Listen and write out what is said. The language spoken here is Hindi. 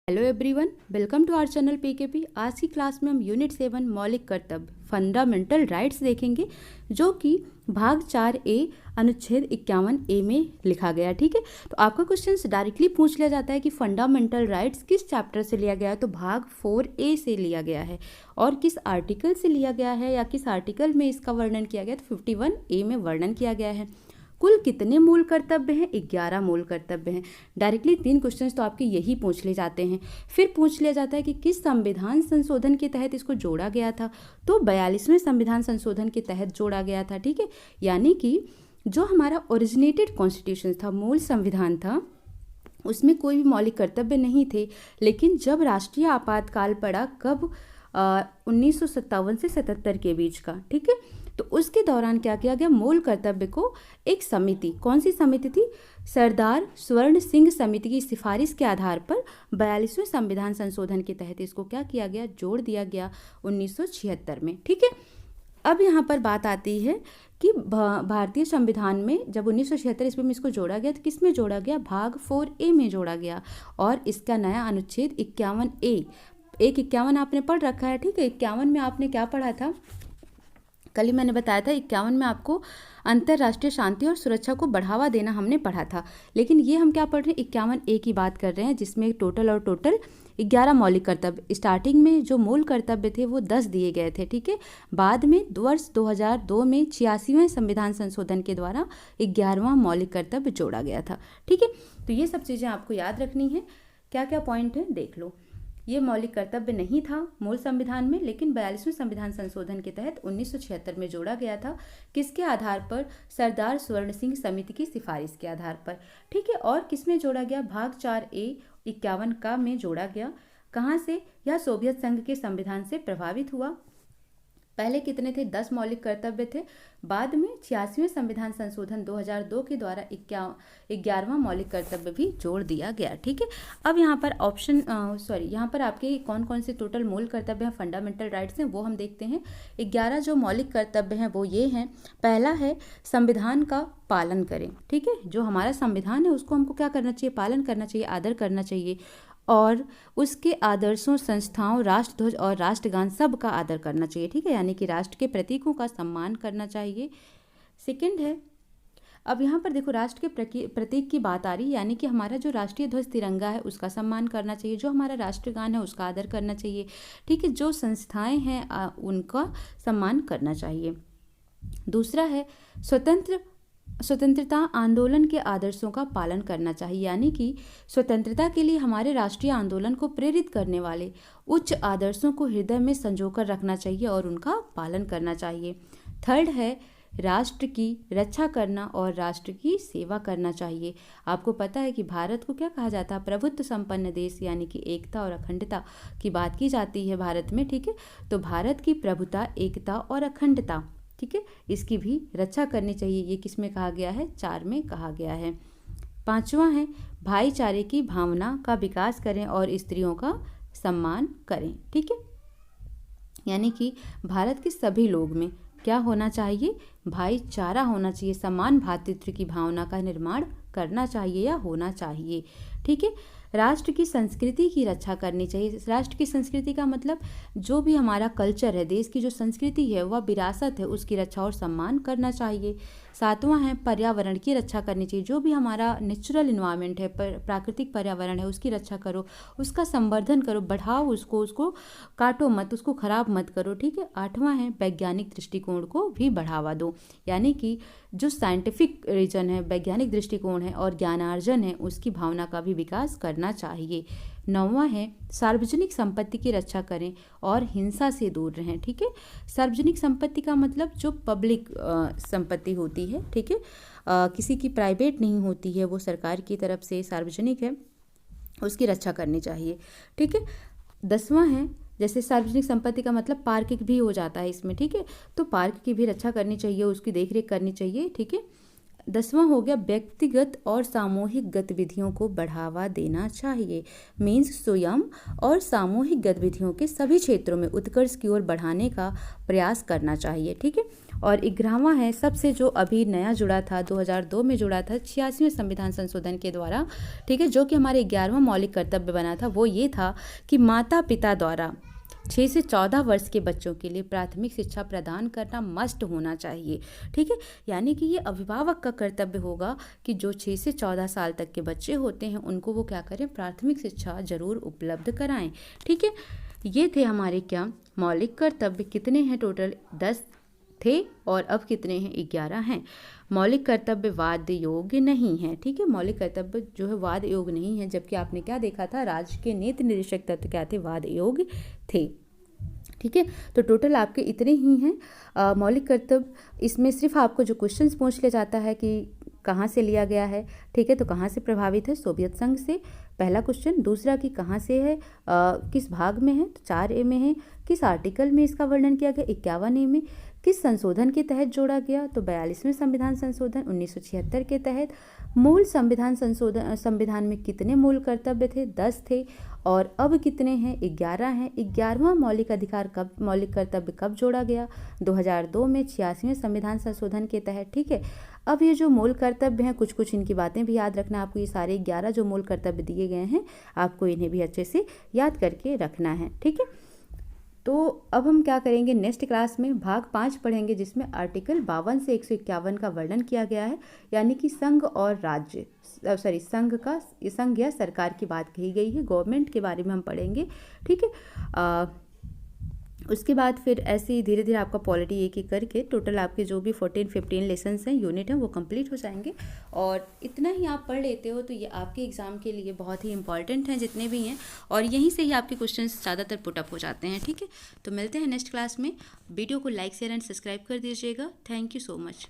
Hello everyone, welcome to our channel PKP. आज की क्लास में हम यूनिट 7 मौलिक कर्तव्य फंडामेंटल राइट्स देखेंगे, जो कि भाग 4A अनुच्छेद 51A में लिखा गया। ठीक है, तो आपका क्वेश्चन डायरेक्टली पूछ लिया जाता है कि फंडामेंटल राइट्स किस चैप्टर से लिया गया है, तो भाग 4A से लिया गया है। और किस आर्टिकल से लिया गया है या किस आर्टिकल में इसका वर्णन किया गया, तो 51A में वर्णन किया गया है। कुल कितने मूल कर्तव्य हैं? 11 मूल कर्तव्य हैं। डायरेक्टली 3 क्वेश्चंस तो आपके यही पूछ लिए जाते हैं। फिर पूछ लिया जाता है कि किस संविधान संशोधन के तहत इसको जोड़ा गया था, तो 42वें संविधान संशोधन के तहत जोड़ा गया था। ठीक है, यानी कि जो हमारा ओरिजिनेटेड कॉन्स्टिट्यूशन था, मूल संविधान था, उसमें कोई भी मौलिक कर्तव्य नहीं थे। लेकिन जब राष्ट्रीय आपातकाल पड़ा, कब 1957 से 77 के बीच का, ठीक है, तो उसके दौरान क्या किया गया, मूल कर्तव्य को एक समिति, कौन सी समिति थी, सरदार स्वर्ण सिंह समिति की सिफारिश के आधार पर 42वें संविधान संशोधन के तहत इसको क्या किया गया, जोड़ दिया गया 1976 में। ठीक है, अब यहाँ पर बात आती है कि भारतीय संविधान में जब 1976 ईस्वी में इसको जोड़ा गया, तो किस में जोड़ा गया, भाग 4A में जोड़ा गया। और इसका नया अनुच्छेद 51A, 51 आपने पढ़ रखा है। ठीक है, 51 में आपने क्या पढ़ा था, कल ही मैंने बताया था 51 में आपको अंतर्राष्ट्रीय शांति और सुरक्षा को बढ़ावा देना हमने पढ़ा था। लेकिन ये हम क्या पढ़ रहे हैं, 51A की बात कर रहे हैं, जिसमें टोटल 11 मौलिक कर्तव्य। स्टार्टिंग में जो मूल कर्तव्य थे वो 10 दिए गए थे। ठीक है, बाद में वर्ष 2002 में 86वें संविधान संशोधन के द्वारा 11वां मौलिक कर्तव्य जोड़ा गया था। ठीक है, तो ये सब चीज़ें आपको याद रखनी है। क्या क्या पॉइंट है देख लो। ये मौलिक कर्तव्य नहीं था मूल संविधान में, लेकिन 42वें संविधान संशोधन के तहत 1976 में जोड़ा गया था। किसके आधार पर, सरदार स्वर्ण सिंह समिति की सिफारिश के आधार पर। ठीक है, और किसमें जोड़ा गया, भाग 4A 51 का में जोड़ा गया। कहाँ से, यह सोवियत संघ के संविधान से प्रभावित हुआ। पहले कितने थे, 10 मौलिक कर्तव्य थे। बाद में 86वें संविधान संशोधन 2002 के द्वारा 11वां मौलिक कर्तव्य भी जोड़ दिया गया। ठीक है, अब यहाँ पर यहाँ पर आपके कौन कौन से टोटल मूल कर्तव्य हैं, फंडामेंटल राइट्स हैं, वो हम देखते हैं। 11 जो मौलिक कर्तव्य हैं वो ये हैं। पहला है संविधान का पालन करें। ठीक है, जो हमारा संविधान है उसको हमको क्या करना चाहिए, पालन करना चाहिए, आदर करना चाहिए। और उसके आदर्शों, संस्थाओं, राष्ट्रध्वज और राष्ट्रगान सब का आदर करना चाहिए। ठीक है, यानी कि राष्ट्र के प्रतीकों का सम्मान करना चाहिए। सेकंड है, अब यहाँ पर देखो राष्ट्र के प्रतीक की बात आ रही है, यानी कि हमारा जो राष्ट्रीय ध्वज तिरंगा है उसका सम्मान करना चाहिए, जो हमारा राष्ट्रगान है उसका आदर करना चाहिए। ठीक है, जो संस्थाएं हैं उनका सम्मान करना चाहिए। दूसरा है स्वतंत्रता आंदोलन के आदर्शों का पालन करना चाहिए, यानी कि स्वतंत्रता के लिए हमारे राष्ट्रीय आंदोलन को प्रेरित करने वाले उच्च आदर्शों को हृदय में संजोकर रखना चाहिए और उनका पालन करना चाहिए। थर्ड है, राष्ट्र की रक्षा करना और राष्ट्र की सेवा करना चाहिए। आपको पता है कि भारत को क्या कहा जाता है, प्रभुत्व संपन्न देश, यानी कि एकता और अखंडता की बात की जाती है भारत में। ठीक है, तो भारत की प्रभुता, एकता और अखंडता, ठीक है, इसकी भी रक्षा करनी चाहिए। ये किस में कहा गया है, 4 में कहा गया है। 5वां है, भाईचारे की भावना का विकास करें और स्त्रियों का सम्मान करें। ठीक है, यानी कि भारत के सभी लोग में क्या होना चाहिए, भाईचारा होना चाहिए, समान भातृत्व की भावना का निर्माण करना चाहिए या होना चाहिए। ठीक है, राष्ट्र की संस्कृति की रक्षा करनी चाहिए। राष्ट्र की संस्कृति का मतलब जो भी हमारा कल्चर है, देश की जो संस्कृति है, वह विरासत है, उसकी रक्षा और सम्मान करना चाहिए। 7वां है, पर्यावरण की रक्षा करनी चाहिए। जो भी हमारा नेचुरल इन्वायरमेंट है, प्राकृतिक पर्यावरण है, उसकी रक्षा करो, उसका संवर्धन करो, बढ़ाओ उसको काटो मत, उसको खराब मत करो। ठीक है, 8वां है, वैज्ञानिक दृष्टिकोण को भी बढ़ावा दो, यानी कि जो साइंटिफिक रीजन है, वैज्ञानिक दृष्टिकोण है और ज्ञानार्जन है, उसकी भावना का भी विकास करना चाहिए। 9वां है, सार्वजनिक संपत्ति की रक्षा करें और हिंसा से दूर रहें। ठीक है, सार्वजनिक संपत्ति का मतलब जो पब्लिक संपत्ति होती है, ठीक है, किसी की प्राइवेट नहीं होती है, वो सरकार की तरफ से सार्वजनिक है, उसकी रक्षा करनी चाहिए। ठीक है, 10वां है, जैसे सार्वजनिक संपत्ति का मतलब पार्क भी हो जाता है इसमें। ठीक है, तो पार्क की भी रक्षा करनी चाहिए, उसकी देखरेख करनी चाहिए। ठीक है, 10वां हो गया व्यक्तिगत और सामूहिक गतिविधियों को बढ़ावा देना चाहिए। मीन्स स्वयं और सामूहिक गतिविधियों के सभी क्षेत्रों में उत्कर्ष की ओर बढ़ाने का प्रयास करना चाहिए। ठीक है। और 11वां है सबसे जो अभी नया जुड़ा था, 2002 में जुड़ा था 86वें संविधान संशोधन के द्वारा। ठीक है। जो कि हमारे 11वां मौलिक कर्तव्य बना था वो ये था कि माता पिता द्वारा 6 से 14 वर्ष के बच्चों के लिए प्राथमिक शिक्षा प्रदान करना मस्ट होना चाहिए। ठीक है। यानी कि ये अभिभावक का कर्तव्य होगा कि जो 6 से 14 साल तक के बच्चे होते हैं उनको वो क्या करें, प्राथमिक शिक्षा जरूर उपलब्ध कराएं। ठीक है। ये थे हमारे क्या मौलिक कर्तव्य। कितने हैं टोटल? 10 थे और अब कितने हैं? 11 हैं। मौलिक कर्तव्य वाद योग्य नहीं है। ठीक है। मौलिक कर्तव्य जो है वाद योग्य नहीं है, जबकि आपने क्या देखा था, राज्य के नीति निर्देशक तत्व क्या थे? वाद योग्य थे। ठीक है। तो टोटल आपके इतने ही हैं मौलिक कर्तव्य। इसमें सिर्फ आपको जो क्वेश्चंस पूछ लिया जाता है कि कहाँ से लिया गया है। ठीक है। तो कहाँ से प्रभावित है? सोवियत संघ से, पहला क्वेश्चन। दूसरा कि कहाँ से है, किस भाग में है? तो 4A में है। किस आर्टिकल में इसका वर्णन किया गया? 51A में। किस संशोधन के तहत जोड़ा गया? तो 42वें संविधान संशोधन 1976 के तहत। मूल संविधान में कितने मूल कर्तव्य थे? 10 थे और अब कितने हैं? 11 हैं। 11वां मौलिक कर्तव्य कब जोड़ा गया? 2002 में 86वें संविधान संशोधन के तहत। ठीक है। अब ये जो मूल कर्तव्य हैं, कुछ इनकी बातें भी याद रखना आपको। ये सारे 11 जो मूल कर्तव्य दिए गए हैं आपको इन्हें भी अच्छे से याद करके रखना है। ठीक है। तो अब हम क्या करेंगे, नेक्स्ट क्लास में भाग 5 पढ़ेंगे, जिसमें आर्टिकल 52 से 151 का वर्णन किया गया है। यानी कि संघ और राज्य, संघ या सरकार की बात कही गई है, गवर्नमेंट के बारे में हम पढ़ेंगे। ठीक है। उसके बाद फिर ऐसे ही धीरे धीरे आपका पॉलिटी एक एक करके टोटल आपके जो भी 14-15 लेसन्स हैं, यूनिट हैं, वो कंप्लीट हो जाएंगे। और इतना ही आप पढ़ लेते हो तो ये आपके एग्ज़ाम के लिए बहुत ही इंपॉर्टेंट हैं जितने भी हैं, और यहीं से ही आपके क्वेश्चंस ज़्यादातर पुटअप हो जाते हैं। ठीक है। तो मिलते हैं नेक्स्ट क्लास में। वीडियो को लाइक शेयर एंड सब्सक्राइब कर दीजिएगा। Thank you so much.